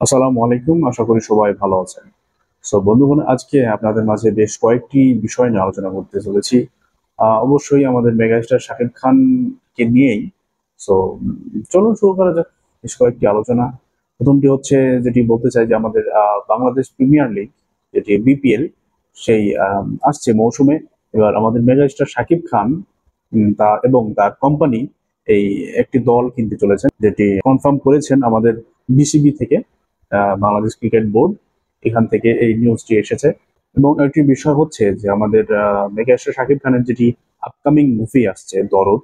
আসসালামু আলাইকুম। আশা করি সবাই ভালো আছেন। সো বন্ধুগণ, আজকে আপনাদের মাঝে বেশ কয়েকটি বিষয় নিয়ে আলোচনা করতে চলেছি। অবশ্যই আমাদের মেগাস্টার শাকিব খানকে নিয়েই। সো চলুন শুরু করা যাক বেশ কয়েকটি আলোচনা। প্রথমটি হচ্ছে, যেটি বলতে চাই, যে আমাদের বাংলাদেশ প্রিমিয়ার লিগ, যেটি বিপিএল, সেই আসছে মৌসুমে। এবার আমাদের মেগাস্টার শাকিব খান তা এবং তার কোম্পানি এই একটি দল কিনতে চলেছেন, যেটি কনফার্ম করেছেন আমাদের বিসিবি থেকে, বাংলাদেশ ক্রিকেট বোর্ড। এখান থেকে এই নিউজটি এসেছে। এবং একটি বিষয় হচ্ছে যে আমাদের মেগাস্টার শাকিব খানের যেটি আপকামিং মুভি আসছে দরদ,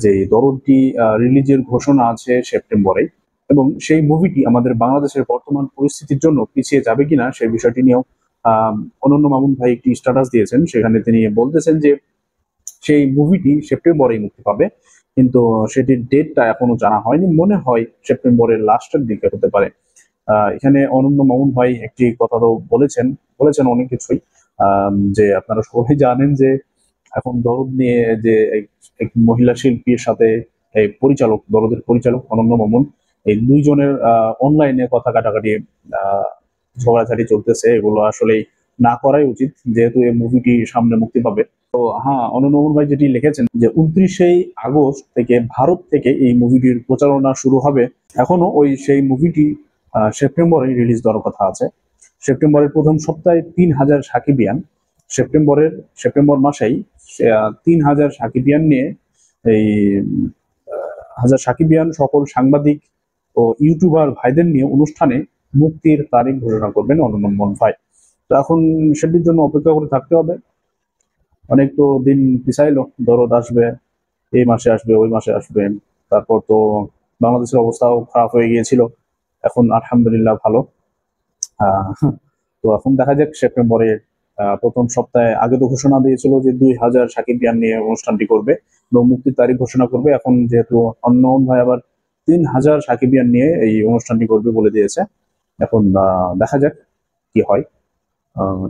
যে দরদটি রিলিজের ঘোষণা আছে সেপ্টেম্বরে। এবং সেই মুভিটি আমাদের বাংলাদেশের বর্তমান পরিস্থিতির জন্য পিছিয়ে যাবে কিনা সেই বিষয়টি নিয়েও আহ অনন্য মামুন ভাই একটি স্ট্যাটাস দিয়েছেন। সেখানে তিনি বলতেছেন যে সেই মুভিটি সেপ্টেম্বরেই মুক্তি পাবে, কিন্তু সেটির ডেটটা এখনো জানা হয়নি। মনে হয় সেপ্টেম্বরের লাস্টের দিকে হতে পারে। এখানে অনন্য মামুন ভাই একটি কথা তো বলেছেন, বলেছেন অনেক কিছুই। যে আপনারা সবাই জানেন যে এখন দরদ নিয়ে যে এক মহিলা শিল্পীর সাথে এই পরিচালক, দরদের পরিচালক অনন্য মামুন, এই দুইজনের অনলাইনে কথা কাটাকাটি, আহ, ঝগড়াঝাটি চলতেছে। এগুলো আসলে না করাই উচিত, যেহেতু এই মুভিটি সামনে মুক্তি পাবে। তো হ্যাঁ, অনন্য মামুন ভাই যেটি লিখেছেন যে 29 আগস্ট থেকে ভারত থেকে এই মুভিটির প্রচারণা শুরু হবে। এখনো ওই সেই মুভিটি সেপ্টেম্বরে রিলিজ দেওয়ার কথা আছে। সেপ্টেম্বরের প্রথম সপ্তাহে 3,000 সাকিবিয়ান, সেপ্টেম্বর মাসেই 3,000 সাকিবিয়ান নিয়ে এই 1,000 সাকিবিয়ান সকল সাংবাদিক ও ইউটিউবার ভাইদের নিয়ে অনুষ্ঠানে মুক্তির তারিখ ঘোষণা করবেন অনন্য মামুন ভাই। তো এখন সেটির জন্য অপেক্ষা করে থাকতে হবে। অনেক তো দিন পিছাইলো, দরদ আসবে, এই মাসে আসবে, ওই মাসে আসবে। তারপর তো বাংলাদেশের অবস্থাও খারাপ হয়ে গিয়েছিল, এখন আলহামদুলিল্লাহ ভালো। আহ, তো এখন দেখা যাক সেপ্টেম্বরে প্রথম সপ্তাহে। আগে তো ঘোষণা দিয়েছিল যে 2,000 সাকিবিয়ান নিয়ে অনুষ্ঠানটি করবে এবং মুক্তির তারিখ ঘোষণা করবে। এখন যেহেতু অন্য ভাই আবার 3,000 সাকিবিয়ান নিয়ে এই অনুষ্ঠানটি করবে বলে দিয়েছে। এখন দেখা যাক কি হয়।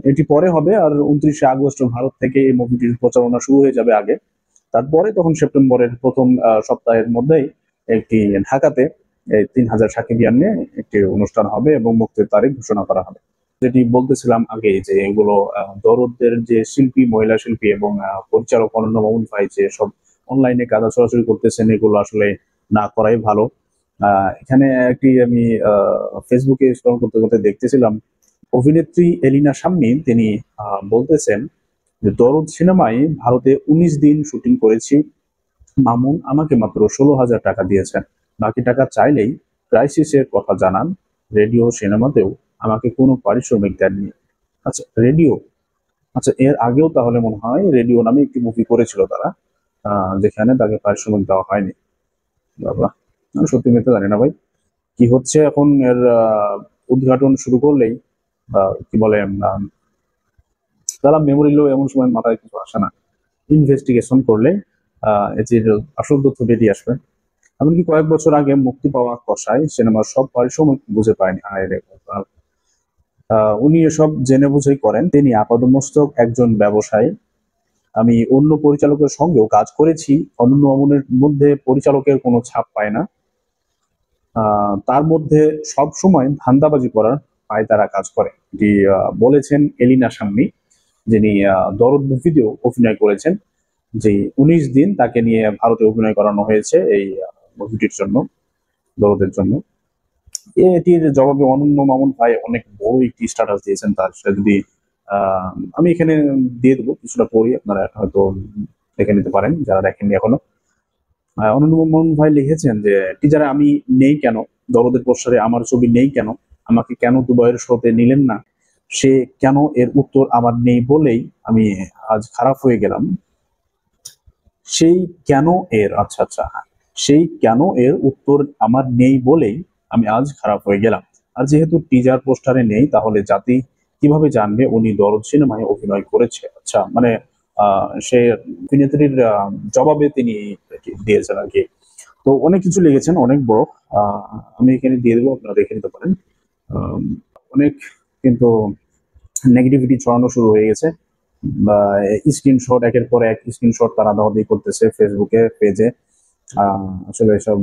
এটি পরে হবে। আর 29 আগস্ট ভারত থেকে এই মুভিটির প্রচারণা শুরু হয়ে যাবে আগে। তারপরে তখন সেপ্টেম্বরের প্রথম সপ্তাহের মধ্যেই একটি ঢাকাতে এই 3,000 সাকিবিয়ান নিয়ে একটি অনুষ্ঠান হবে এবং মুক্তির তারিখ ঘোষণা করা হবে। যেটি বলতেছিলাম আগে, যে এগুলো দরদের যে শিল্পী, মহিলা শিল্পী এবং পরিচালক অনন্য মামুন ভাই যে সব অনলাইনে কাদা ছড়াছড়ি করতেছেন, এগুলো আসলে না করাই ভালো। এখানে একটি আমি ফেসবুকে স্ক্রল করতে করতে দেখতেছিলাম, অভিনেত্রী এলিনা শাম্মী তিনি বলতেছেন যে দরদ সিনেমায় ভারতে 19 দিন শুটিং করেছি, মামুন আমাকে মাত্র 16,000 টাকা দিয়েছেন, বাকি টাকা চাইলেই ক্রাইসিসের কথা জানান। রেডিও সিনেমাতেও আমাকে কোনো পারিশ্রমিক দেননি। আচ্ছা, রেডিও, আচ্ছা, এর আগেও তাহলে মনে হয় রেডিও নামে একটি মুভি করেছিল তারা, যেখানে তাকে পারিশ্রমিক দেওয়া হয়নি। বাবা, আমি সত্যি মিথ্যে জানি না ভাই কি হচ্ছে এখন। এর উদ্ঘাটন শুরু করলেই কি বলে, তারা মেমোরি লো, এমন সময় মাথায় কিছু আসে না। ইনভেস্টিগেশন করলে এটির আসল তথ্য বেরিয়ে আসবে। এমনকি কয়েক বছর আগে মুক্তি পাওয়া কসাই সিনেমার সব পারিশ্রমিক বুঝে পায়নি। আরে উনি এসব জেনে বুঝেই করেন। তিনি আপাদমস্তক একজন ব্যবসায়ী। আমি অন্য পরিচালকের সঙ্গেও কাজ করেছি, অনন্য মামুনের মধ্যে পরিচালকের কোনো ছাপ পায় না। তার মধ্যে সব সময় ধান্দাবাজি করার পায় তারা কাজ করে, এটি বলেছেন এলিনা শাম্মী, যিনি দরদ মুভিতেও অভিনয় করেছেন। যে 19 দিন তাকে নিয়ে ভারতে অভিনয় করানো হয়েছে এই মুভিটির জন্য, দরদের জন্য। এটির জবাবে অনন্য মামুন ভাই অনেক বড় একটি স্ট্যাটাস দিয়েছেন। তার সেটা যদি আহ, আমি এখানে দিয়ে দেবো, কিছুটা পড়ি, আপনারা হয়তো দেখে নিতে পারেন যারা দেখেননি এখনো। অনন্য মামুন ভাই লিখেছেন যে টিজারে আমি নেই কেন, দরদের পোস্টারে আমার ছবি নেই কেন, আমাকে কেন দুবাইয়ের শোতে নিলেন না, সে কেন, এর উত্তর আমার নেই বলেই আমি আজ খারাপ হয়ে গেলাম। সেই কেন এর, আচ্ছা আচ্ছা, হ্যাঁ, সেই কেন এর উত্তর আমার নেই বলেই আমি আজ খারাপ হয়ে গেলাম। আর যেহেতু টিজার পোস্টারে নেই, তাহলে জাতি কিভাবে জানবে উনি দরদ সিনেমায় অভিনয় করেছে? আচ্ছা, মানে সে অভিনেত্রীর জবাবে তিনি দিয়েছেন আর কি। তো অনেক কিছু লিখেছেন, অনেক বড়। আমি এখানে দিয়ে দেবো, আপনারা দেখে নিতে পারেন। আহ, অনেক কিন্তু নেগেটিভিটি ছড়ানো শুরু হয়ে গেছে। বা স্ক্রিনশট, একের পর এক স্ক্রিনশট তারা দাওয়াদি করতেছে ফেসবুকে পেজে। আসলে এসব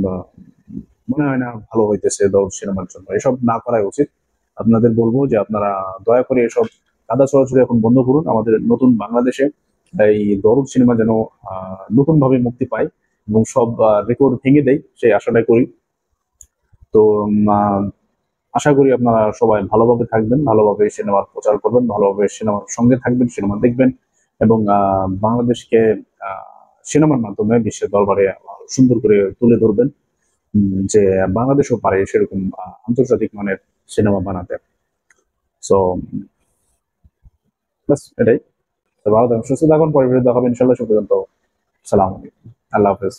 মনে হয় না ভালো হইতেছে দরদ সিনেমার জন্য। এসব না করাই উচিত। আপনাদের বলবো যে আপনারা দয়া করে এসব কাদা ছড়াছড়ি এখন বন্ধ করুন। আমাদের নতুন বাংলাদেশে এই দরদ সিনেমা যেন নতুন ভাবে মুক্তি পায় এবং সব রেকর্ড ভেঙে দেয়, সেই আশাটাই করি। তো আশা করি আপনারা সবাই ভালোভাবে থাকবেন, ভালোভাবে সিনেমার প্রচার করবেন, ভালোভাবে সিনেমার সঙ্গে থাকবেন, সিনেমা দেখবেন এবং বাংলাদেশকে সিনেমার মাধ্যমে বিশ্বের দরবারে সুন্দর করে তুলে ধরবেন। যে বাংলাদেশও পারে সেরকম আন্তর্জাতিক মানের সিনেমা বানাতে। সো বাস এটাই। তো ভালো থাকুন, সুস্থ থাকুন, পরিবেশ দেখা হবে ইনশাল্লাহ। সে পর্যন্ত সালাম আলাইকুম, আল্লাহ হাফেজ।